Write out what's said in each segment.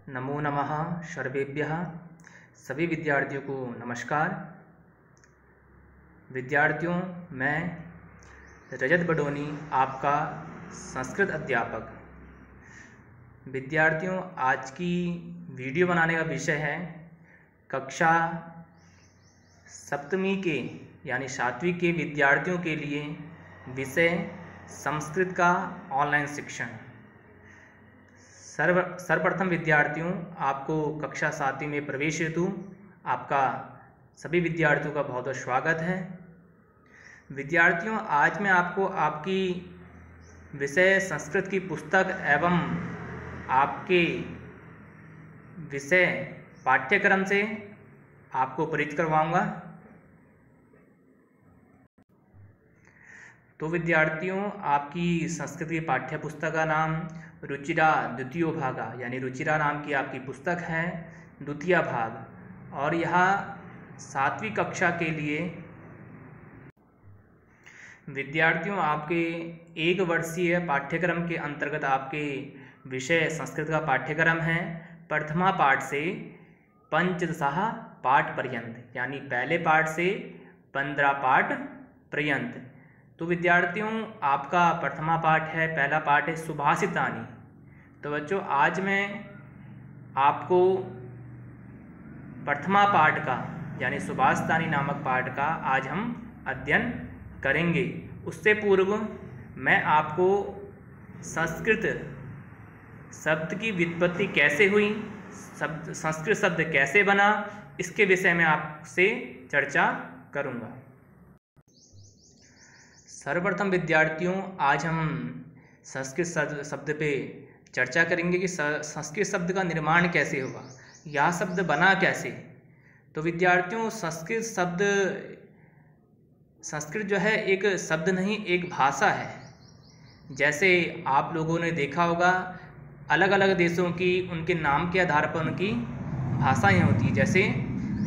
नमो नमः सर्वेभ्यः। सभी विद्यार्थियों को नमस्कार। विद्यार्थियों, मैं रजत बडोनी, आपका संस्कृत अध्यापक। विद्यार्थियों, आज की वीडियो बनाने का विषय है कक्षा सप्तमी के यानी 7वीं के विद्यार्थियों के लिए विषय संस्कृत का ऑनलाइन शिक्षण। सर्वप्रथम विद्यार्थियों, आपको कक्षा 7वीं में प्रवेश हेतु आपका सभी विद्यार्थियों का बहुत बहुत स्वागत है। विद्यार्थियों, आज मैं आपको आपकी विषय संस्कृत की पुस्तक एवं आपके विषय पाठ्यक्रम से आपको परिचित करवाऊंगा। तो विद्यार्थियों, आपकी संस्कृत की पाठ्य पुस्तक का नाम रुचिरा द्वितीयो भागा यानी रुचिरा नाम की आपकी पुस्तक है, द्वितीय भाग। और यह 7वीं कक्षा के लिए विद्यार्थियों आपके 1 वर्षीय पाठ्यक्रम के अंतर्गत आपके विषय संस्कृत का पाठ्यक्रम है। प्रथमा पाठ से पंचदशः पाठ पर्यंत यानी पहले पाठ से 15 पाठ पर्यंत। तो विद्यार्थियों, आपका प्रथमा पाठ है, पहला पाठ है सुभाषितानि। तो बच्चों, आज मैं आपको प्रथमा पाठ का यानी सुभाषितानि नामक पाठ का आज हम अध्ययन करेंगे। उससे पूर्व मैं आपको संस्कृत शब्द की व्युत्पत्ति कैसे हुई, संस्कृत शब्द कैसे बना, इसके विषय में आपसे चर्चा करूंगा। सर्वप्रथम विद्यार्थियों, आज हम संस्कृत शब्द पे चर्चा करेंगे कि संस्कृत शब्द का निर्माण कैसे हुआ, यह शब्द बना कैसे। तो विद्यार्थियों, संस्कृत जो है एक शब्द नहीं, एक भाषा है। जैसे आप लोगों ने देखा होगा, अलग अलग देशों की उनके नाम के आधार पर उनकी भाषाएं होती हैं। जैसे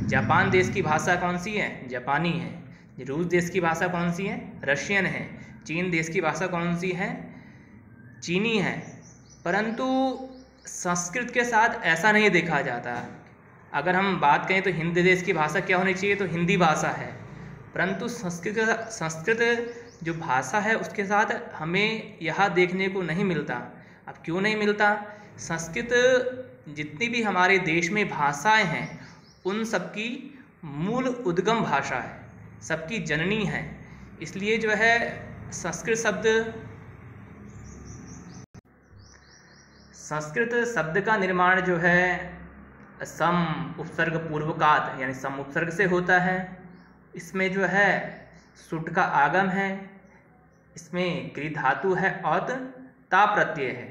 जापान देश की भाषा कौन सी है? जापानी है। रूस देश की भाषा कौन सी है? रशियन है। चीन देश की भाषा कौन सी है? चीनी है। परंतु संस्कृत के साथ ऐसा नहीं देखा जाता। अगर हम बात करें तो हिंदी देश की भाषा क्या होनी चाहिए? तो हिंदी भाषा है। परंतु संस्कृत जो भाषा है उसके साथ हमें यह देखने को नहीं मिलता। अब क्यों नहीं मिलता? संस्कृत जितनी भी हमारे देश में भाषाएं हैं उन सबकी मूल उद्गम भाषा है, सबकी जननी है। इसलिए जो है संस्कृत शब्द का निर्माण जो है सम उपसर्ग पूर्वकात यानी सम उपसर्ग से होता है। इसमें जो है सुट का आगम है, इसमें क्री धातु है और ता प्रत्यय है।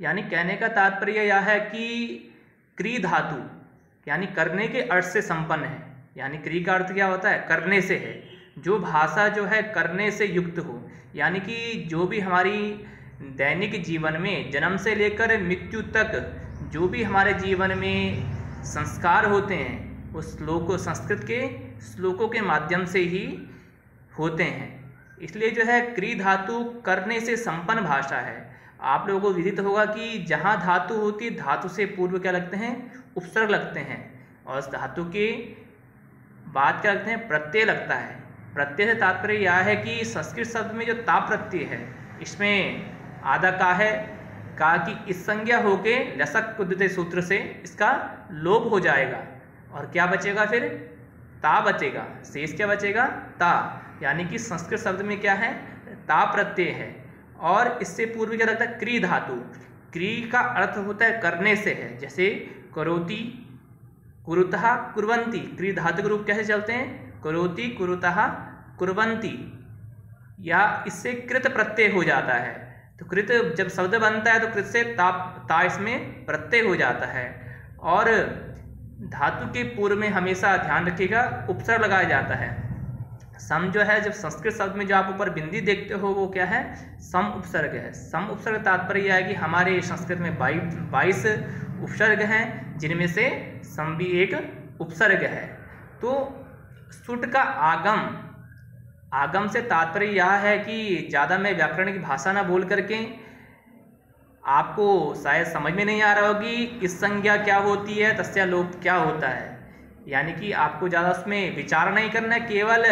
यानी कहने का तात्पर्य यह है कि क्री धातु यानी करने के अर्थ से संपन्न है। यानी क्री का अर्थ क्या होता है? करने से है। जो भाषा जो है करने से युक्त हो, यानी कि जो भी हमारी दैनिक जीवन में जन्म से लेकर मृत्यु तक जो भी हमारे जीवन में संस्कार होते हैं वो संस्कृत के श्लोकों के माध्यम से ही होते हैं। इसलिए जो है क्री धातु करने से संपन्न भाषा है। आप लोगों को विदित होगा कि जहाँ धातु होती है धातु से पूर्व क्या लगते हैं? उपसर्ग लगते हैं। और उस धातु के बाद क्या लगते हैं? प्रत्यय लगता है। प्रत्यय से तात्पर्य यह है कि संस्कृत शब्द में जो ता प्रत्यय है इसमें आधा का है, का की इस संज्ञा होके लसक कुद्यते सूत्र से इसका लोप हो जाएगा और क्या बचेगा? फिर ता बचेगा। शेष क्या बचेगा? ता। यानी कि संस्कृत शब्द में क्या है? ता प्रत्यय है। और इससे पूर्व क्या लगता है? क्री धातु। क्री का अर्थ होता है करने से है। जैसे करोति, कुरुतः, कुर्वन्ति। क्री धातु के रूप कैसे चलते हैं? करोति, कुरुतः, कुर्वन्ति। या इससे कृत प्रत्यय हो जाता है। तो कृत जब शब्द बनता है तो कृत से ता इसमें प्रत्यय हो जाता है। और धातु के पूर्व में हमेशा ध्यान रखिएगा उपसर्ग लगाया जाता है। सम जो है, जब संस्कृत शब्द में जो आप ऊपर बिंदी देखते हो वो क्या है? सम उपसर्ग है। सम उपसर्ग तात्पर्य यह है कि हमारे संस्कृत में 22 उपसर्ग हैं, जिनमें से सम भी एक उपसर्ग है। तो सुट का आगम से तात्पर्य यह है कि ज़्यादा मैं व्याकरण की भाषा ना बोल करके आपको शायद समझ में नहीं आ रहा होगी इस संज्ञा क्या होती है, तस्य लोप क्या होता है। यानी कि आपको ज़्यादा उसमें विचार नहीं करना है, केवल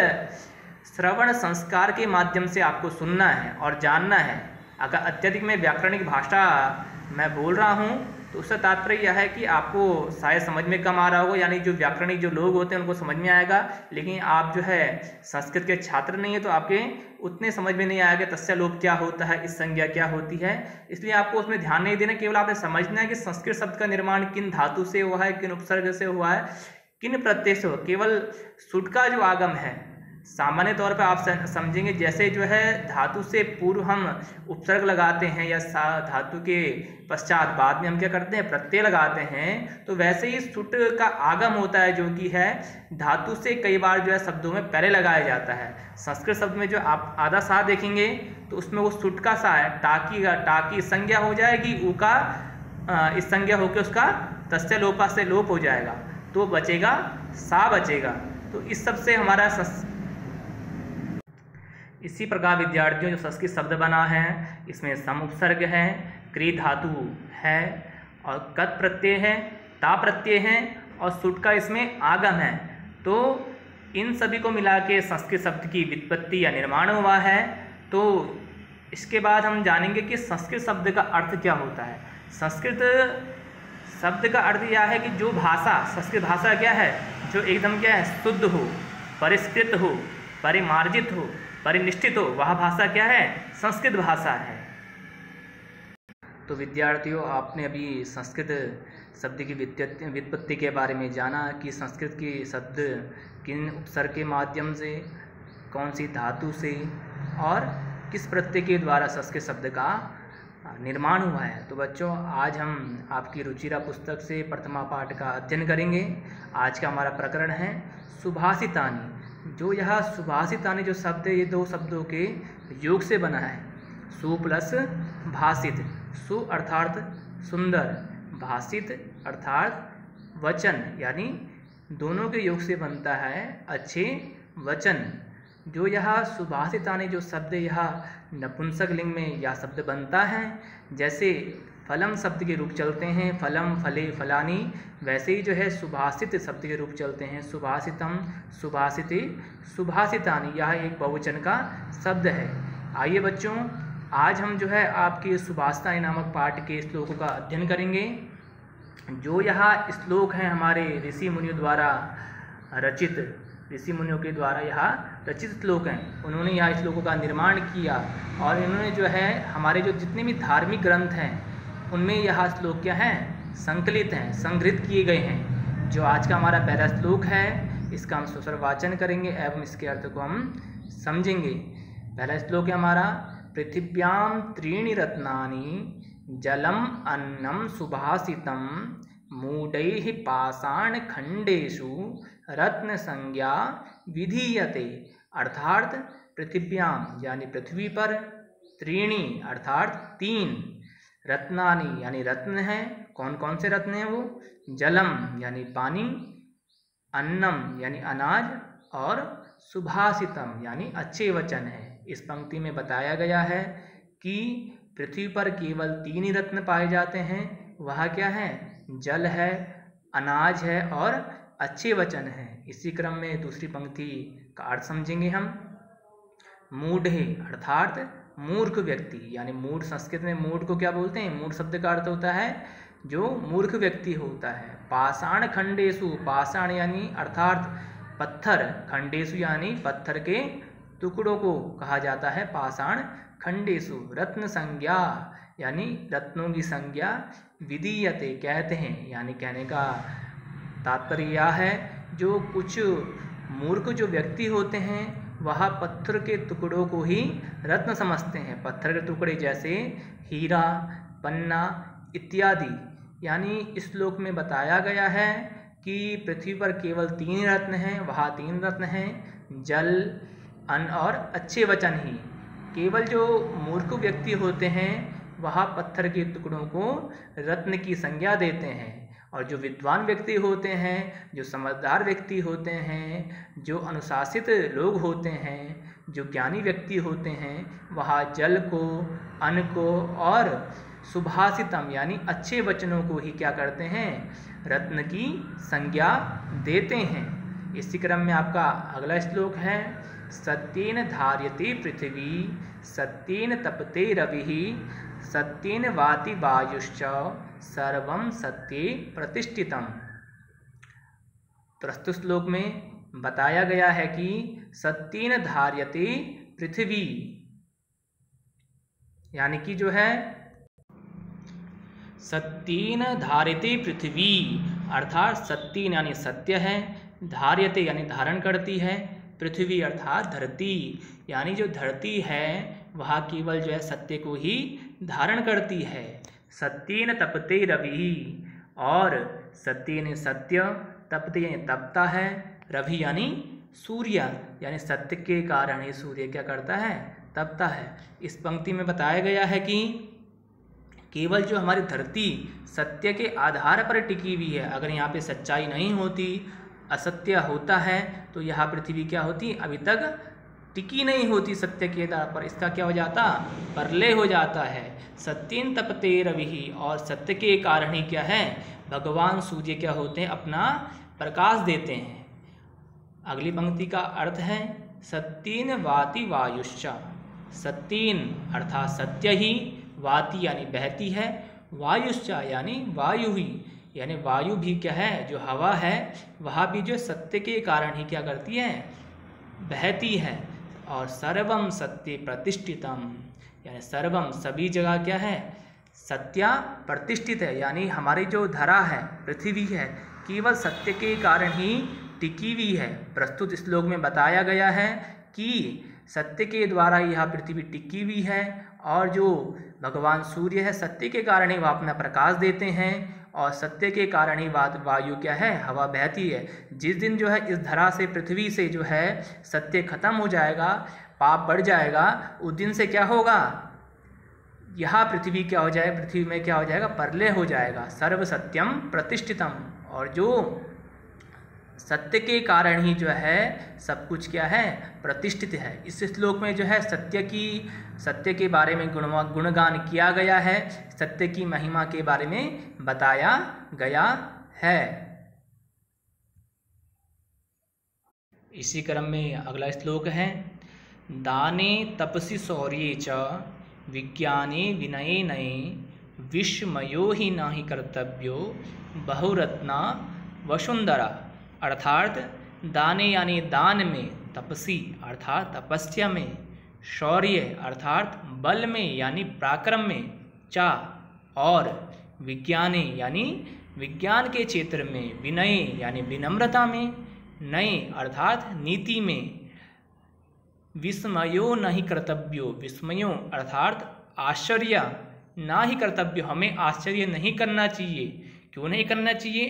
श्रवण संस्कार के माध्यम से आपको सुनना है और जानना है। अगर अत्यधिक में व्याकरणिक भाषा मैं बोल रहा हूँ तो उसका तात्पर्य यह है कि आपको शायद समझ में कम आ रहा होगा, यानी जो व्याकरणिक जो लोग होते हैं उनको समझ में आएगा, लेकिन आप जो है संस्कृत के छात्र नहीं है तो आपके उतने समझ में नहीं आएगा तस्य लोप क्या होता है, इस संज्ञा क्या होती है। इसलिए आपको उसमें ध्यान नहीं देना, केवल आपने समझना है कि संस्कृत शब्द का निर्माण किन धातु से हुआ है, किन उपसर्ग से हुआ है, किन प्रत्यय से हुआ। केवल सुट का जो आगम है सामान्य तौर पर आप समझेंगे, जैसे जो है धातु से पूर्व हम उपसर्ग लगाते हैं या धातु के पश्चात बाद में हम क्या करते हैं प्रत्यय लगाते हैं, तो वैसे ही सुट का आगम होता है जो कि है धातु से कई बार जो है शब्दों में पहले लगाया जाता है। संस्कृत शब्द में जो आप आधा सा देखेंगे तो उसमें वो सुट का सा है, टाकी संज्ञा हो जाएगी, ऊ का इस संज्ञा होकर उसका तस्य लोपा से लोप हो जाएगा, तो बचेगा सा बचेगा। तो इस सब से हमारा इसी प्रकार विद्यार्थियों जो संस्कृत शब्द बना है इसमें सम उपसर्ग है, क्री धातु है और कत प्रत्यय है, ता प्रत्यय है और सुट का इसमें आगम है। तो इन सभी को मिला के संस्कृत शब्द की व्युत्पत्ति या निर्माण हुआ है। तो इसके बाद हम जानेंगे कि संस्कृत शब्द का अर्थ क्या होता है। संस्कृत शब्द का अर्थ यह है कि जो भाषा, संस्कृत भाषा क्या है, जो एकदम क्या है शुद्ध हो, परिष्कृत हो, परिमार्जित हो, परिनिष्ठित हो, वह भाषा क्या है संस्कृत भाषा है। तो विद्यार्थियों आपने अभी संस्कृत शब्द की व्युत्पत्ति के बारे में जाना कि संस्कृत के शब्द किन उपसर्ग के माध्यम से, कौन सी धातु से और किस प्रत्यय के द्वारा संस्कृत शब्द का निर्माण हुआ है। तो बच्चों आज हम आपकी रुचिरा पुस्तक से प्रथमा पाठ का अध्ययन करेंगे। आज का हमारा प्रकरण है सुभाषितानि। जो यह सुभाषितानि जो शब्द है ये दो शब्दों के योग से बना है, सु प्लस भाषित। सु अर्थात सुंदर, भाषित अर्थात वचन, यानी दोनों के योग से बनता है अच्छे वचन। जो यह सुभाषितानि जो शब्द यह नपुंसक लिंग में यह शब्द बनता है, जैसे फलम शब्द के रूप चलते हैं फलम, फले, फलानी, वैसे ही जो है सुभाषित शब्द के रूप चलते हैं सुभाषितम, सुभाषिते, सुभाषितानि। यह एक बहुवचन का शब्द है। आइए बच्चों आज हम जो है आपके सुभाषितानि नामक पाठ के श्लोकों का अध्ययन करेंगे। जो यह श्लोक हैं हमारे ऋषि मुनियों द्वारा रचित, ऋषि मुनियों के द्वारा यह रचित श्लोक हैं। उन्होंने यह श्लोकों का निर्माण किया और इन्होंने जो है हमारे जो जितने भी धार्मिक ग्रंथ हैं उनमें यह श्लोक क्या हैं संकलित हैं, संग्रहित किए गए हैं। जो आज का हमारा पहला श्लोक है इसका हम स्वस्वर वाचन करेंगे एवं इसके अर्थ को हम समझेंगे। पहला श्लोक है हमारा पृथिव्याम त्रीणि रत्नानि जलम अन्नम सुभाषितम मूढ़ैः पाषाण खंडेषु रत्न संज्ञा विधीयते। अर्थात पृथिव्याम यानी पृथ्वी पर, त्रीणि अर्थात तीन, रत्नानि यानी रत्न हैं। कौन कौन से रत्न हैं वो, जलम यानी पानी, अन्नम यानी अनाज और सुभाषितम यानी अच्छे वचन है। इस पंक्ति में बताया गया है कि पृथ्वी पर केवल तीन ही रत्न पाए जाते हैं। वह क्या है, जल है, अनाज है और अच्छे वचन हैं। इसी क्रम में दूसरी पंक्ति का अर्थ समझेंगे हम। मूढ़ अर्थात मूर्ख व्यक्ति, यानी मूढ़ संस्कृत में मूढ़ को क्या बोलते हैं, मूढ़ शब्द का अर्थ होता है जो मूर्ख व्यक्ति होता है। पाषाण खंडेषु, पाषाण यानी अर्थात पत्थर, खंडेषु यानी पत्थर के टुकड़ों को कहा जाता है पाषाण खंडेषु। रत्न संज्ञा यानी रत्नों की संज्ञा, विधीयते कहते हैं, यानी कहने का तात्पर्य यह है जो कुछ मूर्ख जो व्यक्ति होते हैं वह पत्थर के टुकड़ों को ही रत्न समझते हैं। पत्थर के टुकड़े जैसे हीरा, पन्ना इत्यादि। यानी इस श्लोक में बताया गया है कि पृथ्वी पर केवल तीन रत्न हैं, वह तीन रत्न हैं जल, अन्न और अच्छे वचन ही। केवल जो मूर्ख व्यक्ति होते हैं वह पत्थर के टुकड़ों को रत्न की संज्ञा देते हैं, और जो विद्वान व्यक्ति होते हैं, जो समझदार व्यक्ति होते हैं, जो अनुशासित लोग होते हैं, जो ज्ञानी व्यक्ति होते हैं, वह जल को, अन्न को और सुभाषितम यानी अच्छे वचनों को ही क्या करते हैं, रत्न की संज्ञा देते हैं। इसी क्रम में आपका अगला श्लोक है, सत्येन धार्यते पृथ्वी सत्येन तपते रविः सत्येन वाति वायुश्च सर्वं सत्ये प्रतिष्ठितम्। प्रस्तुत श्लोक में बताया गया है कि सत्येन धार्यते पृथ्वी यानी कि जो है सत्येन धार्यते पृथ्वी अर्थात सत्येन यानी सत्य है, धार्यते यानी धारण करती है, पृथ्वी अर्थात धरती यानी जो धरती है वह केवल जो है सत्य को ही धारण करती है। सत्येन तपते रविः और सत्येन सत्य, तपते यानी तपता है, रवि यानी सूर्य यानी सत्य के कारण ही सूर्य क्या करता है, तपता है। इस पंक्ति में बताया गया है कि केवल जो हमारी धरती सत्य के आधार पर टिकी हुई है, अगर यहाँ पे सच्चाई नहीं होती, असत्य होता है तो यह पृथ्वी क्या होती, अभी तक टिकी नहीं होती सत्य के आधार पर, इसका क्या हो जाता, प्रलय हो जाता है। सत्येन तपते रविः और सत्य के कारण ही क्या है, भगवान सूर्य क्या होते हैं, अपना प्रकाश देते हैं। अगली पंक्ति का अर्थ है सत्येन वाति वायुश्च, सत्येन अर्थात सत्य ही, वाति यानी बहती है, वायुश्च यानी वायु ही, यानी वायु भी क्या है, जो हवा है वह भी जो सत्य के कारण ही क्या करती है, बहती है। और सर्वम सत्य प्रतिष्ठितम यानी सर्वम सभी जगह क्या है, सत्या प्रतिष्ठित है, यानी हमारी जो धरा है, पृथ्वी है, केवल सत्य के कारण ही टिकी हुई है। प्रस्तुत श्लोक में बताया गया है कि सत्य के द्वारा यह पृथ्वी टिकी हुई है और जो भगवान सूर्य है सत्य के कारण ही वह अपना प्रकाश देते हैं और सत्य के कारण ही वायु क्या है, हवा बहती है। जिस दिन जो है इस धरा से, पृथ्वी से जो है सत्य खत्म हो जाएगा, पाप बढ़ जाएगा, उस दिन से क्या होगा, यह पृथ्वी क्या हो जाएगा, पृथ्वी में क्या हो जाएगा, प्रलय हो जाएगा। सर्व सत्यम प्रतिष्ठितम और जो सत्य के कारण ही जो है सब कुछ क्या है, प्रतिष्ठित है। इस श्लोक में जो है सत्य के बारे में गुणगान किया गया है, सत्य की महिमा के बारे में बताया गया है। इसी क्रम में अगला श्लोक है, दाने तपसि शौर्ये च विज्ञाने विनये नये विस्मयो ही नाहि कर्तव्यो बहुरत्ना वसुंधरा। अर्थात दाने यानी दान में, तपसी अर्थात तपस्या में, शौर्य अर्थात बल में यानी पराक्रम में, चा और विज्ञाने यानी विज्ञान के क्षेत्र में, विनय यानी विनम्रता में, नये अर्थात नीति में, विस्मयो नहीं कर्तव्यो, विस्मयो अर्थात आश्चर्य, ना ही कर्तव्य हमें आश्चर्य नहीं करना चाहिए। क्यों नहीं करना चाहिए,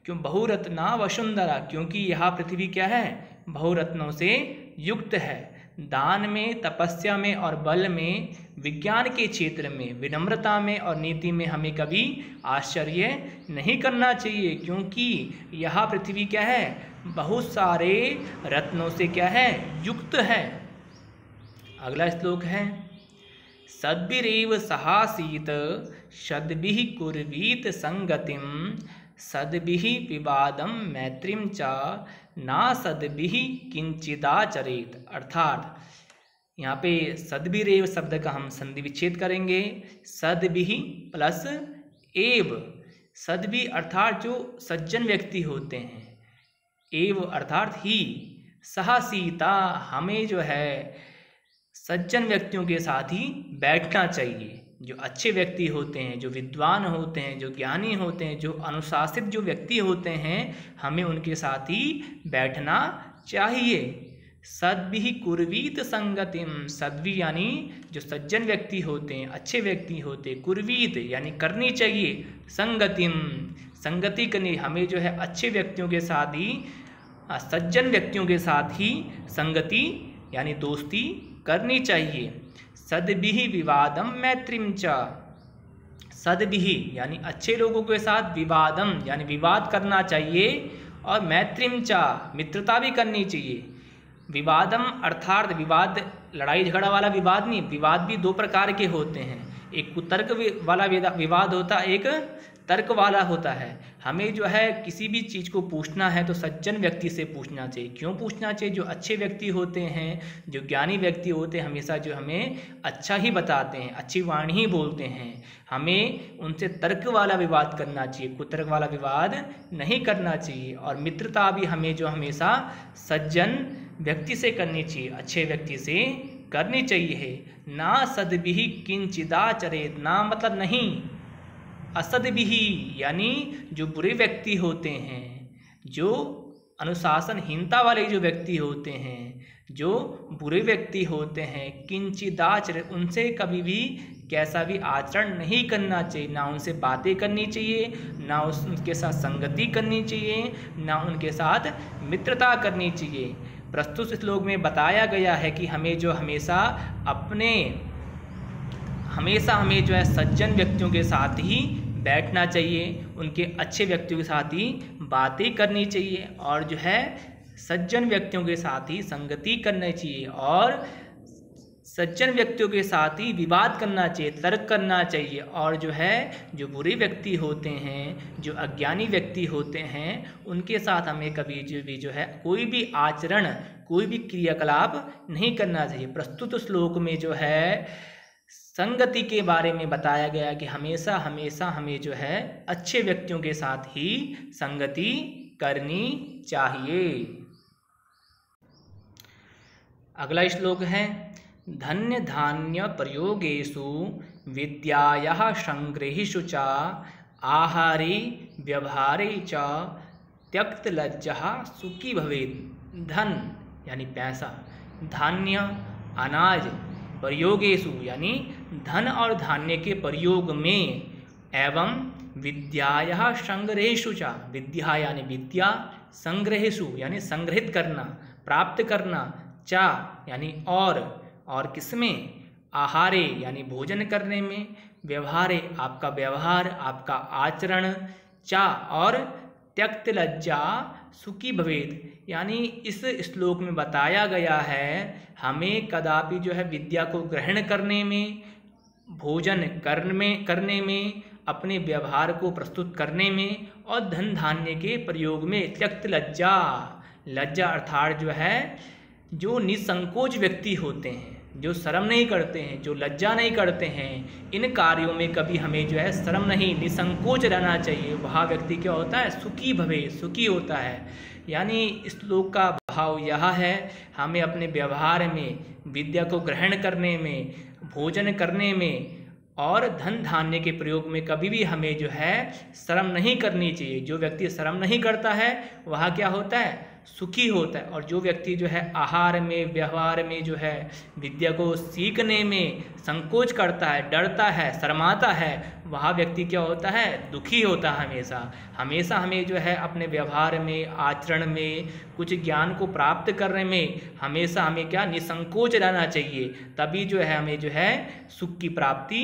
क्यों, बहुरत्ना वसुंधरा क्योंकि यह पृथ्वी क्या है, बहुरत्नों से युक्त है। दान में, तपस्या में और बल में, विज्ञान के क्षेत्र में, विनम्रता में और नीति में हमें कभी आश्चर्य नहीं करना चाहिए, क्योंकि यह पृथ्वी क्या है, बहुत सारे रत्नों से क्या है, युक्त है। अगला श्लोक है, सद्भिरेव सहासीत सद्भिः कुर्वीत संगतिम सद्भिः विवादम मैत्रीम च ना सद्भिः किंचिदाचरेत। अर्थात यहाँ पे सद्भिरेव शब्द का हम संधि विच्छेद करेंगे, सद्भिः प्लस एव, सद्भि अर्थात जो सज्जन व्यक्ति होते हैं, एव अर्थात ही, सहासीता हमें जो है सज्जन व्यक्तियों के साथ ही बैठना चाहिए। जो अच्छे व्यक्ति होते हैं, जो विद्वान होते हैं, जो ज्ञानी होते हैं, जो अनुशासित जो व्यक्ति होते हैं, हमें उनके साथ ही बैठना चाहिए। सद्भिः कुर्वीत संगतिम, सद्भि यानी जो सज्जन व्यक्ति होते हैं, अच्छे व्यक्ति होते हैं, कुर्वीत यानी करनी चाहिए, संगतिम संगति करनी, हमें जो है अच्छे व्यक्तियों के साथ ही, सज्जन व्यक्तियों के साथ ही संगति यानी दोस्ती करनी चाहिए। सद्भिः विवादम मैत्रीम च, सद्भिः यानी अच्छे लोगों के साथ, विवादम यानी विवाद करना चाहिए और मैत्रीम च मित्रता भी करनी चाहिए। विवादम अर्थात विवाद लड़ाई झगड़ा वाला विवाद नहीं, विवाद भी दो प्रकार के होते हैं, एक कुतर्क वाला विवाद होता है, एक तर्क वाला होता है। हमें जो है किसी भी चीज़ को पूछना है तो सज्जन व्यक्ति से पूछना चाहिए। क्यों पूछना चाहिए? जो अच्छे व्यक्ति होते हैं, जो ज्ञानी व्यक्ति होते हैं, हमेशा जो हमें अच्छा ही बताते हैं, अच्छी वाणी ही बोलते हैं। हमें उनसे तर्क वाला विवाद करना चाहिए, कुतर्क वाला विवाद नहीं करना चाहिए। और मित्रता भी हमें जो हमेशा सज्जन व्यक्ति से करनी चाहिए, अच्छे व्यक्ति से करनी चाहिए। ना सद्भिः किंचिदाचरेत्, ना मतलब नहीं, असद्भिः यानी जो बुरे व्यक्ति होते हैं, जो अनुशासनहीनता वाले जो व्यक्ति होते हैं, जो बुरे व्यक्ति होते हैं, किंचिदाचरेत्, उनसे कभी भी कैसा भी आचरण नहीं करना चाहिए। ना उनसे बातें करनी चाहिए, ना उनके साथ संगति करनी चाहिए, ना उनके साथ मित्रता करनी चाहिए। प्रस्तुत श्लोक में बताया गया है कि हमें जो हमेशा हमें जो है सज्जन व्यक्तियों के साथ ही बैठना चाहिए, उनके अच्छे व्यक्तियों के साथ ही बातें करनी चाहिए, और जो है सज्जन व्यक्तियों के साथ ही संगति करनी चाहिए, और सज्जन व्यक्तियों के साथ ही विवाद करना चाहिए, तर्क करना चाहिए। और जो है जो बुरे व्यक्ति होते हैं, जो अज्ञानी व्यक्ति होते हैं, उनके साथ हमें कभी भी जो है कोई भी आचरण, कोई भी क्रियाकलाप नहीं करना चाहिए। प्रस्तुत श्लोक में जो है संगति के बारे में बताया गया कि हमेशा हमें जो है अच्छे व्यक्तियों के साथ ही संगति करनी चाहिए। अगला श्लोक है, धन्य धान्य प्रयोगेषु विद्यायाः संग्रहेषु च आहारे व्यवहारे च त्यक्त लज्जः सुखी भवेत्। धन यानी पैसा, धान्य अनाज, प्रयोगेषु यानी धन और धान्य के प्रयोग में, एवं विद्यायाः संग्रहेषु च, विद्या यानी विद्या, संग्रहेषु यानी संग्रहित करना, प्राप्त करना, चा यानी और किसमें? आहारे यानी भोजन करने में, व्यवहारे आपका व्यवहार, आपका आचरण, चा और त्यक्त लज्जा सुखी भवेत्, यानी इस श्लोक में बताया गया है हमें कदापि जो है विद्या को ग्रहण करने में, भोजन करने में, अपने व्यवहार को प्रस्तुत करने में और धन धान्य के प्रयोग में त्यक्त लज्जा, लज्जा अर्थात जो है जो निसंकोच व्यक्ति होते हैं, जो शर्म नहीं करते हैं, जो लज्जा नहीं करते हैं, इन कार्यों में कभी हमें जो है शर्म नहीं, निसंकोच रहना चाहिए। वह व्यक्ति क्या होता है? सुखी भवे, सुखी होता है। यानी इस श्लोक का भाव यह है, हमें अपने व्यवहार में, विद्या को ग्रहण करने में, भोजन करने में और धन धान्य के प्रयोग में कभी भी हमें जो है शर्म नहीं करनी चाहिए। जो व्यक्ति शर्म नहीं करता है वह क्या होता है? सुखी होता है। और जो व्यक्ति जो है आहार में, व्यवहार में जो है विद्या को सीखने में संकोच करता है, डरता है, शर्माता है, वह व्यक्ति क्या होता है? दुखी होता है। हमेशा हमें जो है अपने व्यवहार में, आचरण में, कुछ ज्ञान को प्राप्त करने में हमेशा हमें क्या? निसंकोच रहना चाहिए। तभी जो है हमें जो है सुख की प्राप्ति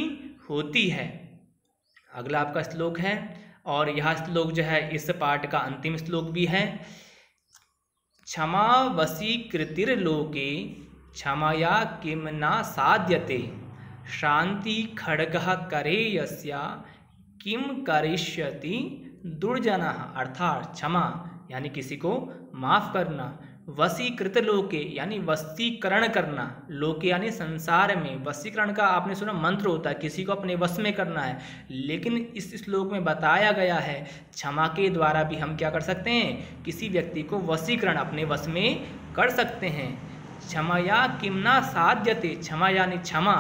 होती है। अगला आपका श्लोक है, और यह श्लोक जो है इस पाठ का अंतिम श्लोक भी है। क्षमा वशीकृतिर्लोके क्षमया किं न साध्यते, शांति खड्गः करे यस्या किं करिष्यति दुर्जनः। अर्थात क्षमा यानी किसी को माफ करना, वशीकृत लोके यानी वशीकरण करना, लोके यानी संसार में। वशीकरण का आपने सुना मंत्र होता है, किसी को अपने वश में करना है। लेकिन इस श्लोक में बताया गया है क्षमा के द्वारा भी हम क्या कर सकते हैं? किसी व्यक्ति को वशीकरण अपने वश में कर सकते हैं। क्षमया किम ना साध्यते, क्षमा यानी क्षमा,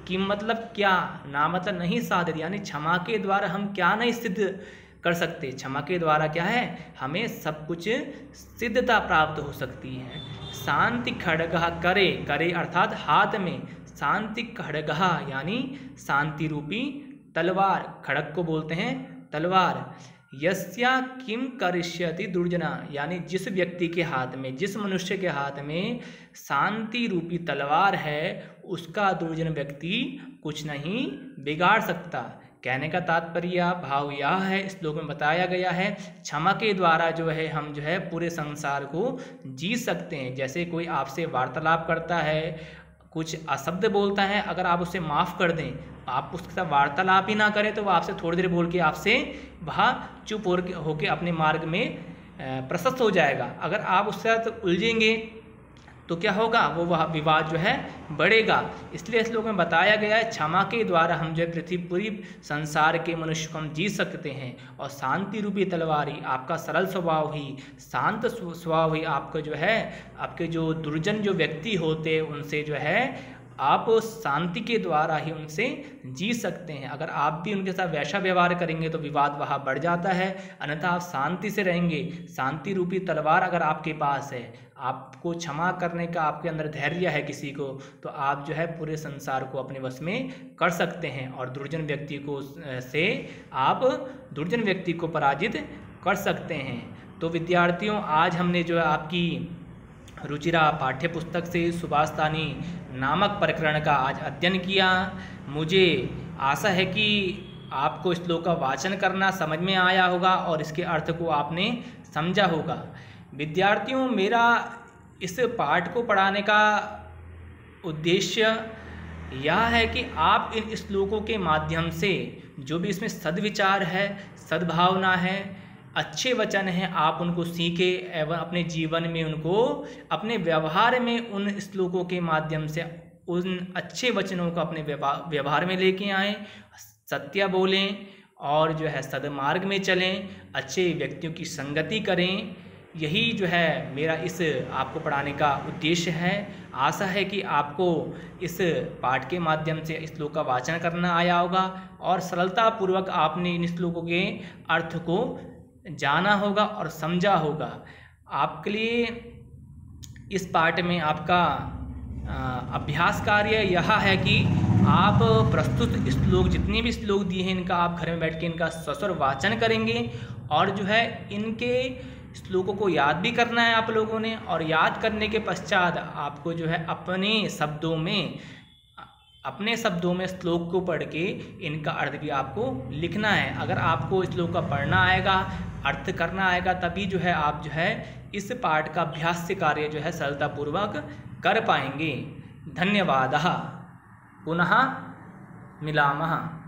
किम मतलब क्या, ना मतलब नहीं साध्य, यानी क्षमा के द्वारा हम क्या नहीं सिद्ध कर सकते। क्षमा के द्वारा क्या है? हमें सब कुछ सिद्धता प्राप्त हो सकती है। शांति खड्गः करे, करे अर्थात हाथ में, शांति खड्गः यानी शांति रूपी तलवार, खड्ग को बोलते हैं तलवार। यस्या किम करिष्यति दुर्जना, यानी जिस व्यक्ति के हाथ में, जिस मनुष्य के हाथ में शांति रूपी तलवार है, उसका दुर्जन व्यक्ति कुछ नहीं बिगाड़ सकता। कहने का तात्पर्य भाव यह है, इस श्लोक में बताया गया है क्षमा के द्वारा जो है हम जो है पूरे संसार को जीत सकते हैं। जैसे कोई आपसे वार्तालाप करता है, कुछ अशब्द बोलता है, अगर आप उसे माफ़ कर दें, आप उसके साथ वार्तालाप ही ना करें, तो वह आपसे थोड़ी देर बोल के आपसे वह चुप होके अपने मार्ग में प्रशस्त हो जाएगा। अगर आप उसके साथ उलझेंगे तो क्या होगा, वो वह विवाद जो है बढ़ेगा। इसलिए इस लोग में बताया गया है क्षमा के द्वारा हम जो है पृथ्वी पूरी संसार के मनुष्य को हम जीत सकते हैं। और शांति रूपी तलवार ही, आपका सरल स्वभाव ही, शांत स्वभाव ही आपको जो है, आपके जो दुर्जन जो व्यक्ति होते हैं उनसे जो है आप शांति के द्वारा ही उनसे जी सकते हैं। अगर आप भी उनके साथ वैसा व्यवहार करेंगे तो विवाद वहाँ बढ़ जाता है, अन्यथा आप शांति से रहेंगे। शांति रूपी तलवार अगर आपके पास है, आपको क्षमा करने का आपके अंदर धैर्य है किसी को, तो आप जो है पूरे संसार को अपने वश में कर सकते हैं और दुर्जन व्यक्ति को से आप दुर्जन व्यक्ति को पराजित कर सकते हैं। तो विद्यार्थियों, आज हमने जो है आपकी रुचिरा पाठ्य पुस्तक से सुभाषतानी नामक प्रकरण का आज अध्ययन किया। मुझे आशा है कि आपको इस श्लोक का वाचन करना समझ में आया होगा और इसके अर्थ को आपने समझा होगा। विद्यार्थियों, मेरा इस पाठ को पढ़ाने का उद्देश्य यह है कि आप इन श्लोकों के माध्यम से जो भी इसमें सद्विचार है, सद्भावना है, अच्छे वचन हैं, आप उनको सीखें एवं अपने जीवन में उनको अपने व्यवहार में उन श्लोकों के माध्यम से उन अच्छे वचनों को अपने व्यवहार में लेके आएं, सत्य बोलें और जो है सद्मार्ग में चलें, अच्छे व्यक्तियों की संगति करें। यही जो है मेरा इस आपको पढ़ाने का उद्देश्य है। आशा है कि आपको इस पाठ के माध्यम से इस श्लोक का वाचन करना आया होगा और सरलतापूर्वक आपने इन श्लोकों के अर्थ को जाना होगा और समझा होगा। आपके लिए इस पाठ में आपका अभ्यास कार्य यह है कि आप प्रस्तुत श्लोक, जितने भी श्लोक दिए हैं, इनका आप घर में बैठ के इनका सस्वर वाचन करेंगे और जो है इनके श्लोकों को याद भी करना है आप लोगों ने। और याद करने के पश्चात आपको जो है अपने शब्दों में श्लोक को पढ़ के इनका अर्थ भी आपको लिखना है। अगर आपको श्लोक का पढ़ना आएगा, अर्थ करना आएगा, तभी जो है आप जो है इस पाठ का अभ्यास कार्य जो है सरलतापूर्वक कर पाएंगे। धन्यवाद। पुनः मिलामः।